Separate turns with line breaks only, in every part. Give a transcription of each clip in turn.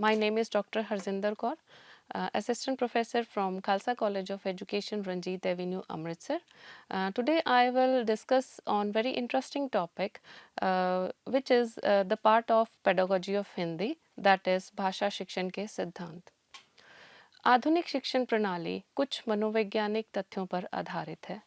My name is Dr. Harjinder Kaur, Assistant Professor from Khalsa College of Education, Ranjit Avenue, Amritsar. Today I will discuss on very interesting topic, which is the part of pedagogy of Hindi, that is भाषा शिक्षण के सिद्धांत. आधुनिक शिक्षण प्रणाली कुछ मनोवैज्ञानिक तथ्यों पर आधारित है,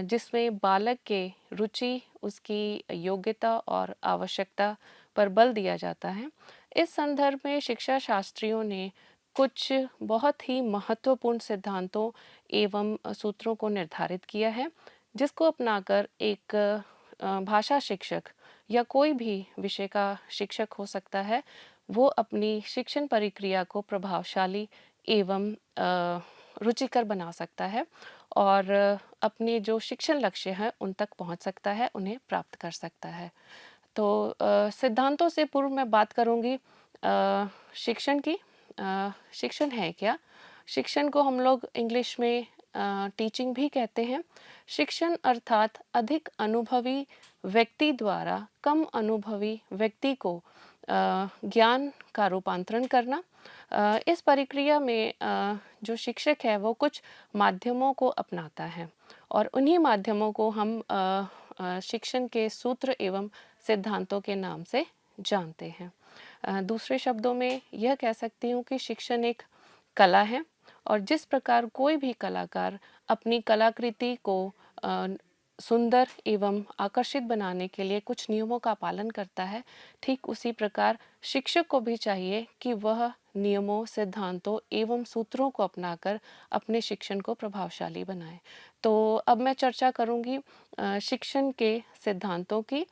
जिसमें बालक के रुचि, उसकी योग्यता और आवश्यकता पर बल दिया जाता है. इस संदर्भ में शिक्षा शास्त्रियों ने कुछ बहुत ही महत्वपूर्ण सिद्धांतों एवं सूत्रों को निर्धारित किया है, जिसको अपनाकर एक भाषा शिक्षक या कोई भी विषय का शिक्षक हो सकता है, वो अपनी शिक्षण प्रक्रिया को प्रभावशाली एवं रुचिकर बना सकता है और अपने जो शिक्षण लक्ष्य हैं उन तक पहुंच सकता है, उन्हें प्राप्त कर सकता है. तो सिद्धांतों से पूर्व मैं बात करूंगी शिक्षण की. शिक्षण है क्या? शिक्षण को हम लोग इंग्लिश में टीचिंग भी कहते हैं. शिक्षण अर्थात अधिक अनुभवी व्यक्ति द्वारा कम अनुभवी व्यक्ति को ज्ञान का रूपांतरण करना. इस प्रक्रिया में जो शिक्षक है वो कुछ माध्यमों को अपनाता है और उन्हीं माध्यमों को हम शिक्षण के सूत्र एवं सिद्धांतों के नाम से जानते हैं. दूसरे शब्दों में यह कह सकती हूँ कि शिक्षण एक कला है और जिस प्रकार कोई भी कलाकार अपनी कलाकृति को सुंदर एवं आकर्षित बनाने के लिए कुछ नियमों का पालन करता है, ठीक उसी प्रकार शिक्षक को भी चाहिए कि वह नियमों, सिद्धांतों एवं सूत्रों को अपनाकर अपने शिक्षण को प्रभावशाली बनाए. तो अब मैं चर्चा करूंगी शिक्षण के सिद्धांतों की.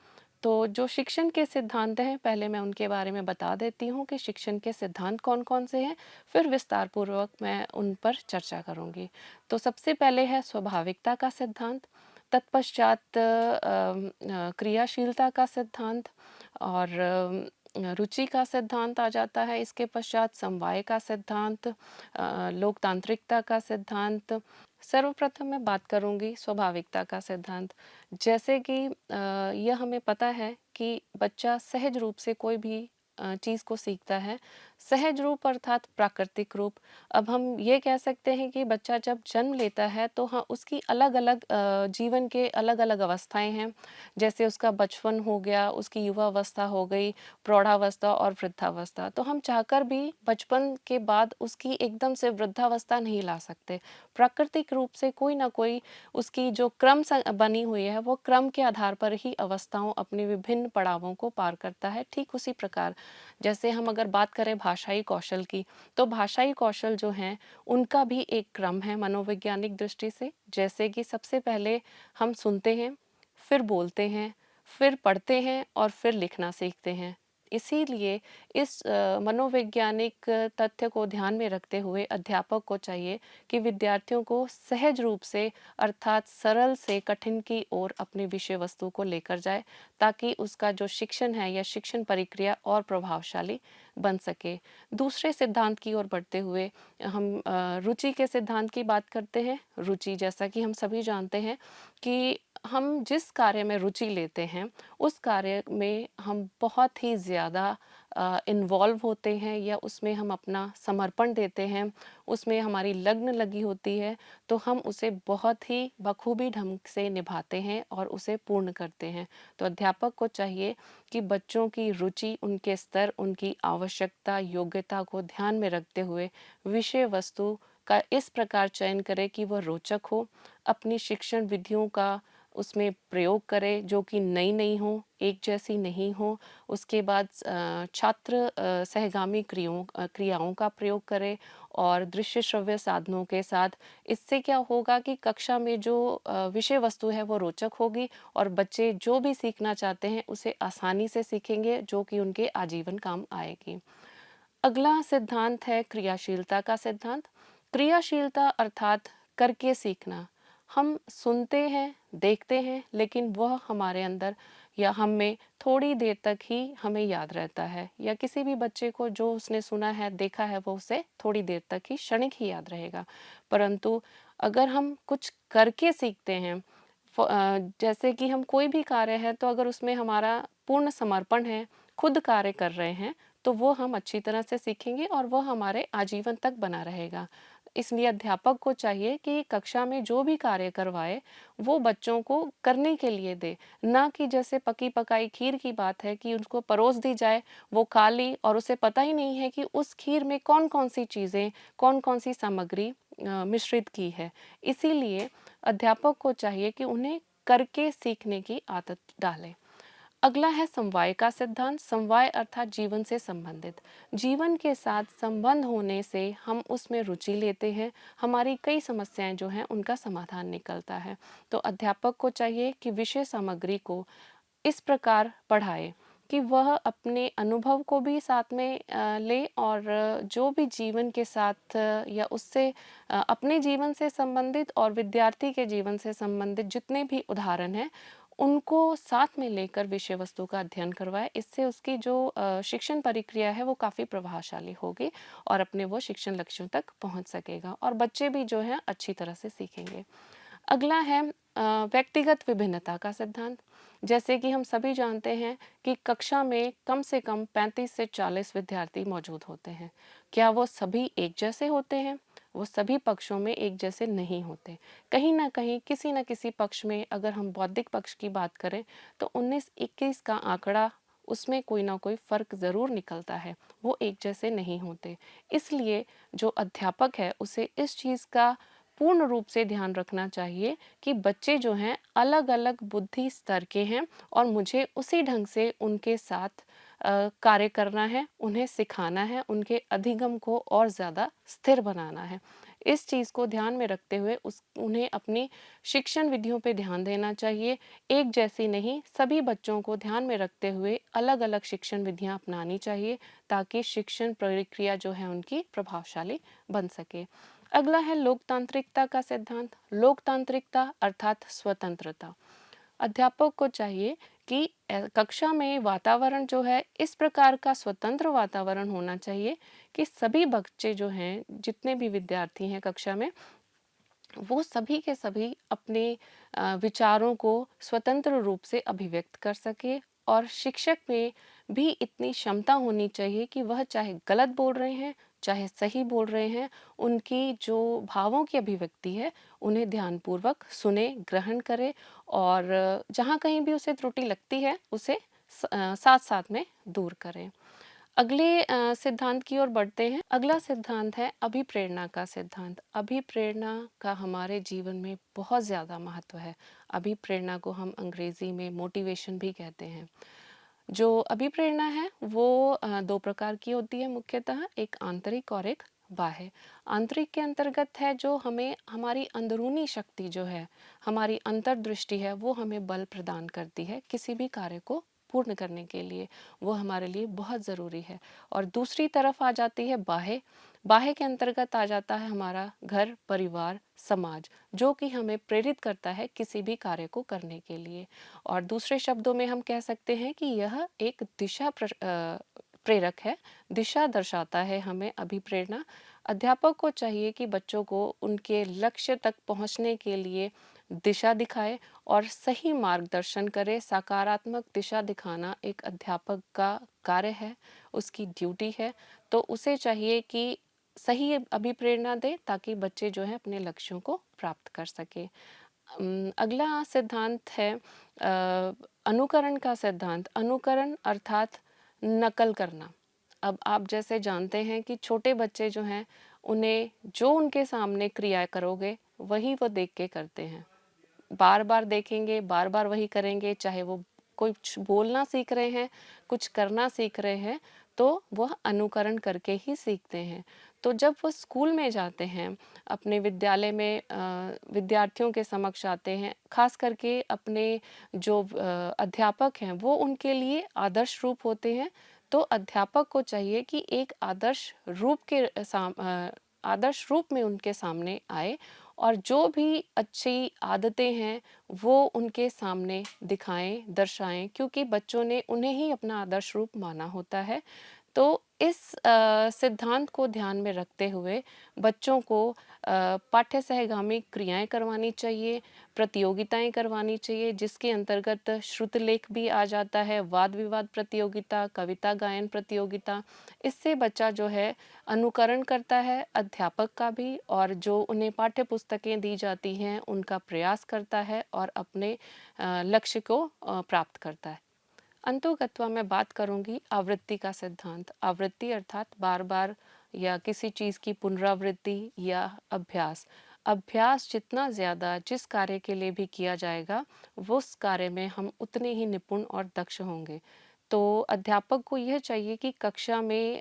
तो जो शिक्षण के सिद्धांत हैं, पहले मैं उनके बारे में बता देती हूँ कि शिक्षण के सिद्धांत कौन-कौन से हैं, फिर विस्तार पूर्वक मैं उन पर चर्चा करूँगी. तो सबसे पहले है स्वाभाविकता का सिद्धांत, तत्पश्चात क्रियाशीलता का सिद्धांत और रुचि का सिद्धांत आ जाता है. इसके पश्चात समवाय का सिद्धांत, लोकतांत्रिकता का सिद्धांत. सर्वप्रथम मैं बात करूंगी स्वाभाविकता का सिद्धांत. जैसे कि यह हमें पता है कि बच्चा सहज रूप से कोई भी चीज़ को सीखता है. सहज रूप अर्थात प्राकृतिक रूप. अब हम ये कह सकते हैं कि बच्चा जब जन्म लेता है तो हाँ, उसकी अलग-अलग जीवन के अलग-अलग अवस्थाएं हैं. जैसे उसका बचपन हो गया, उसकी युवावस्था हो गई, प्रौढ़ावस्था और वृद्धावस्था. तो हम चाहकर भी बचपन के बाद उसकी एकदम से वृद्धावस्था नहीं ला सकते. प्राकृतिक रूप से कोई ना कोई उसकी जो बनी हुई है, वो क्रम के आधार पर ही अवस्थाओं अपने विभिन्न पड़ावों को पार करता है. ठीक उसी प्रकार जैसे हम अगर बात करें भाषाई कौशल की, तो भाषाई कौशल जो हैं उनका भी एक क्रम है मनोवैज्ञानिक दृष्टि से. जैसे कि सबसे पहले हम सुनते हैं, फिर बोलते हैं, फिर पढ़ते हैं और फिर लिखना सीखते हैं. इसीलिए इस मनोवैज्ञानिक तथ्य को ध्यान में रखते हुए अध्यापक को चाहिए कि विद्यार्थियों को सहज रूप से अर्थात सरल से कठिन की ओर अपनी विषय वस्तु को लेकर जाए, ताकि उसका जो शिक्षण है या शिक्षण प्रक्रिया और प्रभावशाली बन सके. दूसरे सिद्धांत की ओर बढ़ते हुए हम रुचि के सिद्धांत की बात करते हैं. रुचि, जैसा कि हम सभी जानते हैं कि हम जिस कार्य में रुचि लेते हैं, उस कार्य में हम बहुत ही ज़्यादा इन्वॉल्व होते हैं या उसमें हम अपना समर्पण देते हैं, उसमें हमारी लगन लगी होती है, तो हम उसे बहुत ही बखूबी ढंग से निभाते हैं और उसे पूर्ण करते हैं. तो अध्यापक को चाहिए कि बच्चों की रुचि, उनके स्तर, उनकी आवश्यकता, योग्यता को ध्यान में रखते हुए विषय वस्तु का इस प्रकार चयन करे कि वह रोचक हो, अपनी शिक्षण विधियों का उसमें प्रयोग करे जो कि नई-नई हो, एक जैसी नहीं हो. उसके बाद छात्र सहगामी क्रियाओं का प्रयोग करे और दृश्य श्रव्य साधनों के साथ. इससे क्या होगा कि कक्षा में जो विषय वस्तु है वो रोचक होगी और बच्चे जो भी सीखना चाहते हैं उसे आसानी से सीखेंगे, जो कि उनके आजीवन काम आएगी. अगला सिद्धांत है क्रियाशीलता का सिद्धांत. क्रियाशीलता अर्थात करके सीखना. हम सुनते हैं, देखते हैं, लेकिन वह हमारे अंदर या हम में थोड़ी देर तक ही हमें याद रहता है, या किसी भी बच्चे को जो उसने सुना है, देखा है, वो उसे थोड़ी देर तक ही, क्षणिक ही याद रहेगा. परंतु अगर हम कुछ करके सीखते हैं, जैसे कि हम कोई भी कार्य है तो अगर उसमें हमारा पूर्ण समर्पण है, खुद कार्य कर रहे हैं, तो वो हम अच्छी तरह से सीखेंगे और वो हमारे आजीवन तक बना रहेगा। इसलिए अध्यापक को चाहिए कि कक्षा में जो भी कार्य करवाए, वो बच्चों को करने के लिए दे, ना कि जैसे पकी-पकाई खीर की बात है कि उसको परोस दी जाए, वो खा ली और उसे पता ही नहीं है कि उस खीर में कौन-कौन सी चीज़ें, कौन-कौन सी सामग्री मिश्रित की है। इसीलिए अध्यापक को चाहिए कि उन्हें करके सीखने की आदत डालें। अगला है समवाय का सिद्धांत। समवाय अर्थात जीवन से संबंधित। जीवन के साथ संबंध होने से हम उसमें रुचि लेते हैं, हमारी कई समस्याएं जो हैं उनका समाधान निकलता है। तो अध्यापक को चाहिए कि विषय सामग्री को इस प्रकार पढ़ाए कि वह अपने अनुभव को भी साथ में ले और जो भी जीवन के साथ या उससे अपने जीवन से संबंधित और विद्यार्थी के जीवन से संबंधित जितने भी उदाहरण हैं, उनको साथ में लेकर विषय वस्तु का अध्ययन करवाए। इससे उसकी जो शिक्षण प्रक्रिया है वो काफ़ी प्रभावशाली होगी और अपने वो शिक्षण लक्ष्यों तक पहुंच सकेगा और बच्चे भी जो हैं अच्छी तरह से सीखेंगे। अगला है व्यक्तिगत विभिन्नता का सिद्धांत। जैसे कि हम सभी जानते हैं कि कक्षा में कम से कम 35 से 40 विद्यार्थी मौजूद होते हैं। क्या वो सभी एक जैसे होते हैं? वो सभी पक्षों में एक जैसे नहीं होते। कहीं न कहीं, किसी न किसी पक्ष में अगर हम बौद्धिक पक्ष की बात करें, तो 19-21 का आंकड़ा उसमें कोई ना कोई फ़र्क ज़रूर निकलता है। वो एक जैसे नहीं होते। इसलिए जो अध्यापक है, उसे इस चीज़ का पूर्ण रूप से ध्यान रखना चाहिए कि बच्चे जो हैं अलग-अलग बुद्धि स्तर के हैं और मुझे उसी ढंग से उनके साथ कार्य करना है, उन्हें सिखाना है, उनके अधिगम को और ज़्यादा स्थिर बनाना है। इस चीज़ को ध्यान में रखते हुए उन्हें अपनी शिक्षण विधियों पे ध्यान देना चाहिए। एक जैसी नहीं, सभी बच्चों को ध्यान में रखते हुए अलग-अलग शिक्षण विधियाँ अपनानी चाहिए ताकि शिक्षण प्रक्रिया जो है उनकी प्रभावशाली बन सके। अगला है लोकतांत्रिकता का सिद्धांत। लोकतांत्रिकता अर्थात स्वतंत्रता। अध्यापक को चाहिए कि कक्षा में वातावरण जो है इस प्रकार का स्वतंत्र वातावरण होना चाहिए कि सभी बच्चे जो हैं, जितने भी विद्यार्थी हैं कक्षा में, वो सभी के सभी अपने विचारों को स्वतंत्र रूप से अभिव्यक्त कर सके और शिक्षक में भी इतनी क्षमता होनी चाहिए कि वह चाहे गलत बोल रहे हैं, चाहे सही बोल रहे हैं, उनकी जो भावों की अभिव्यक्ति है, उन्हें ध्यानपूर्वक सुने, ग्रहण करे और जहाँ कहीं भी उसे त्रुटि लगती है, उसे साथ-साथ में दूर करें। अगले सिद्धांत की ओर बढ़ते हैं। अगला सिद्धांत है अभिप्रेरणा का सिद्धांत। अभिप्रेरणा का हमारे जीवन में बहुत ज़्यादा महत्व है। अभिप्रेरणा को हम अंग्रेज़ी में मोटिवेशन भी कहते हैं। जो अभिप्रेरणा है वो 2 प्रकार की होती है मुख्यतः, एक आंतरिक और एक बाह्य। आंतरिक के अंतर्गत है जो हमें हमारी अंदरूनी शक्ति जो है, हमारी अंतर्दृष्टि है, वो हमें बल प्रदान करती है किसी भी कार्य को पूर्ण करने के लिए। वो हमारे लिए बहुत ज़रूरी है। और दूसरी तरफ आ जाती है बाह्य। बाह्य के अंतर्गत आ जाता है हमारा घर, परिवार, समाज, जो कि हमें प्रेरित करता है किसी भी कार्य को करने के लिए। और दूसरे शब्दों में हम कह सकते हैं कि यह एक प्रेरक है, दिशा दर्शाता है हमें अभिप्रेरणा। अध्यापक को चाहिए कि बच्चों को उनके लक्ष्य तक पहुंचने के लिए दिशा दिखाए और सही मार्गदर्शन करे। सकारात्मक दिशा दिखाना एक अध्यापक का कार्य है, उसकी ड्यूटी है। तो उसे चाहिए कि सही अभिप्रेरणा दे ताकि बच्चे जो हैं अपने लक्ष्यों को प्राप्त कर सके। अगला सिद्धांत है अनुकरण का सिद्धांत। अनुकरण अर्थात नकल करना। अब आप जैसे जानते हैं कि छोटे बच्चे जो हैं, उन्हें जो उनके सामने क्रिया करोगे, वही वो देख के करते हैं। बार-बार देखेंगे, बार-बार वही करेंगे, चाहे वो कुछ बोलना सीख रहे हैं, कुछ करना सीख रहे हैं, तो वह अनुकरण करके ही सीखते हैं। तो जब वो स्कूल में जाते हैं, अपने विद्यालय में विद्यार्थियों के समक्ष आते हैं, ख़ास करके अपने जो अध्यापक हैं, वो उनके लिए आदर्श रूप होते हैं। तो अध्यापक को चाहिए कि एक आदर्श रूप में उनके सामने आए और जो भी अच्छी आदतें हैं वो उनके सामने दिखाएं, दर्शाएं, क्योंकि बच्चों ने उन्हें ही अपना आदर्श रूप माना होता है। तो इस सिद्धांत को ध्यान में रखते हुए बच्चों को पाठ्य सहगामी क्रियाएँ करवानी चाहिए, प्रतियोगिताएँ करवानी चाहिए, जिसके अंतर्गत श्रुतलेख भी आ जाता है, वाद-विवाद प्रतियोगिता, कविता गायन प्रतियोगिता। इससे बच्चा जो है अनुकरण करता है अध्यापक का भी, और जो उन्हें पाठ्य पुस्तकें दी जाती हैं, उनका प्रयास करता है और अपने लक्ष्य को प्राप्त करता है। अंतोगत्वा मैं बात करूंगी आवृत्ति का सिद्धांत। आवृत्ति अर्थात बार-बार या किसी चीज़ की पुनरावृत्ति या अभ्यास। अभ्यास जितना ज़्यादा जिस कार्य के लिए भी किया जाएगा, वो उस कार्य में हम उतने ही निपुण और दक्ष होंगे। तो अध्यापक को यह चाहिए कि कक्षा में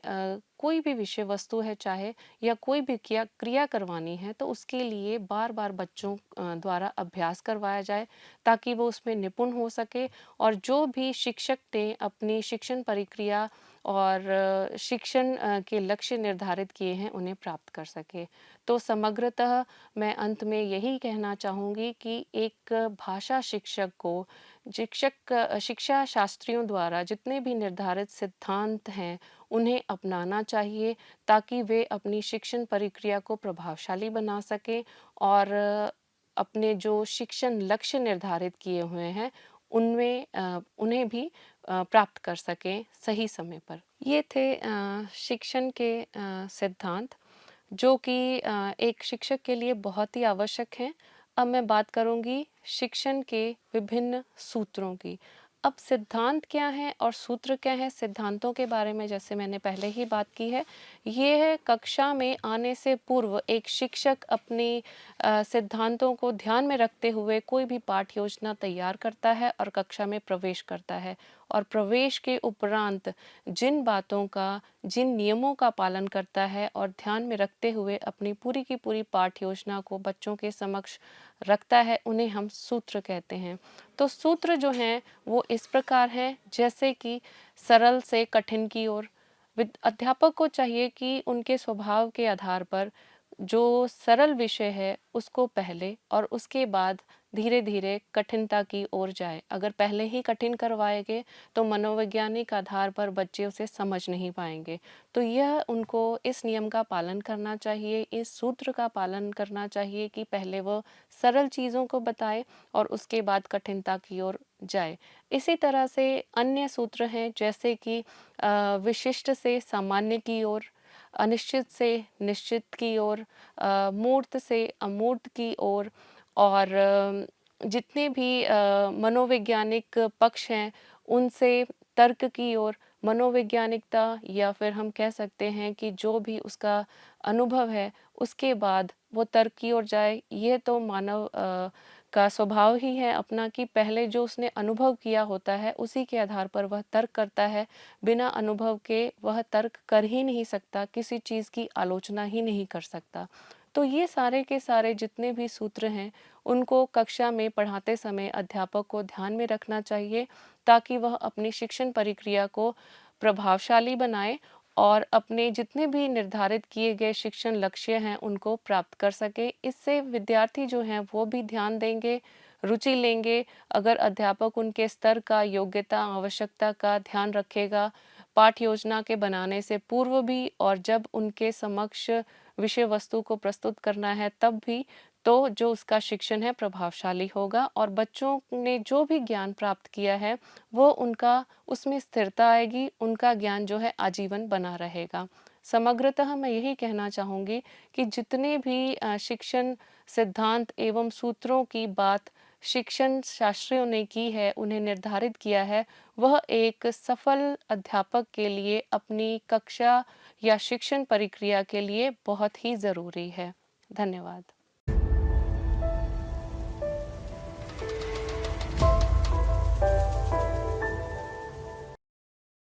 कोई भी विषय वस्तु है चाहे, या कोई भी क्रिया करवानी है, तो उसके लिए बार-बार बच्चों द्वारा अभ्यास करवाया जाए, ताकि वो उसमें निपुण हो सके और जो भी शिक्षक ने अपनी शिक्षण प्रक्रिया और शिक्षण के लक्ष्य निर्धारित किए हैं, उन्हें प्राप्त कर सके। तो समग्रतः मैं अंत में यही कहना चाहूँगी कि एक भाषा शिक्षक को शिक्षा शास्त्रियों द्वारा जितने भी निर्धारित सिद्धांत हैं, उन्हें अपनाना चाहिए, ताकि वे अपनी शिक्षण प्रक्रिया को प्रभावशाली बना सकें और अपने जो शिक्षण लक्ष्य निर्धारित किए हुए हैं, उनमें उन्हें भी प्राप्त कर सकें सही समय पर। ये थे शिक्षण के सिद्धांत, जो कि एक शिक्षक के लिए बहुत ही आवश्यक हैं। अब मैं बात करूँगी शिक्षण के विभिन्न सूत्रों की। अब सिद्धांत क्या हैं और सूत्र क्या हैं? सिद्धांतों के बारे में जैसे मैंने पहले ही बात की है, ये है कक्षा में आने से पूर्व एक शिक्षक अपनी सिद्धांतों को ध्यान में रखते हुए कोई भी पाठ योजना तैयार करता है और कक्षा में प्रवेश करता है, और प्रवेश के उपरांत जिन बातों का, जिन नियमों का पालन करता है और ध्यान में रखते हुए अपनी पूरी की पूरी पाठ योजना को बच्चों के समक्ष रखता है, उन्हें हम सूत्र कहते हैं। तो सूत्र जो हैं वो इस प्रकार हैं, जैसे कि सरल से कठिन की ओर। अध्यापक को चाहिए कि उनके स्वभाव के आधार पर जो सरल विषय है उसको पहले और उसके बाद धीरे-धीरे कठिनता की ओर जाए। अगर पहले ही कठिन करवाएँगे तो मनोवैज्ञानिक आधार पर बच्चे उसे समझ नहीं पाएँगे। तो यह उनको इस नियम का पालन करना चाहिए, इस सूत्र का पालन करना चाहिए कि पहले वो सरल चीज़ों को बताए और उसके बाद कठिनता की ओर जाए। इसी तरह से अन्य सूत्र हैं, जैसे कि विशिष्ट से सामान्य की ओर, अनिश्चित से निश्चित की ओर, मूर्त से अमूर्त की ओर, और जितने भी मनोवैज्ञानिक पक्ष हैं उनसे तर्क की ओर। मनोवैज्ञानिकता, या फिर हम कह सकते हैं कि जो भी उसका अनुभव है उसके बाद वो तर्क की ओर जाए। ये तो मानव का स्वभाव ही है अपना, कि पहले जो उसने अनुभव किया होता है उसी के आधार पर वह तर्क करता है। बिना अनुभव के वह तर्क कर ही नहीं सकता, किसी चीज़ की आलोचना ही नहीं कर सकता। तो ये सारे के सारे जितने भी सूत्र हैं, उनको कक्षा में पढ़ाते समय अध्यापक को ध्यान में रखना चाहिए, ताकि वह अपनी शिक्षण प्रक्रिया को प्रभावशाली बनाए और अपने जितने भी निर्धारित किए गए शिक्षण लक्ष्य हैं उनको प्राप्त कर सके। इससे विद्यार्थी जो हैं वो भी ध्यान देंगे, रुचि लेंगे। अगर अध्यापक उनके स्तर का, योग्यता, आवश्यकता का ध्यान रखेगा, पाठ योजना के बनाने से पूर्व भी और जब उनके समक्ष विषय वस्तु को प्रस्तुत करना है तब भी, तो जो उसका शिक्षण है प्रभावशाली होगा और बच्चों ने जो भी ज्ञान प्राप्त किया है वो उनका उसमें स्थिरता आएगी, उनका ज्ञान जो है आजीवन बना रहेगा। समग्रतः मैं यही कहना चाहूँगी कि जितने भी शिक्षण सिद्धांत एवं सूत्रों की बात शिक्षण शास्त्रियों ने की है, उन्हें निर्धारित किया है, वह एक सफल अध्यापक के लिए अपनी कक्षा या शिक्षण प्रक्रिया के लिए बहुत ही ज़रूरी है। धन्यवाद।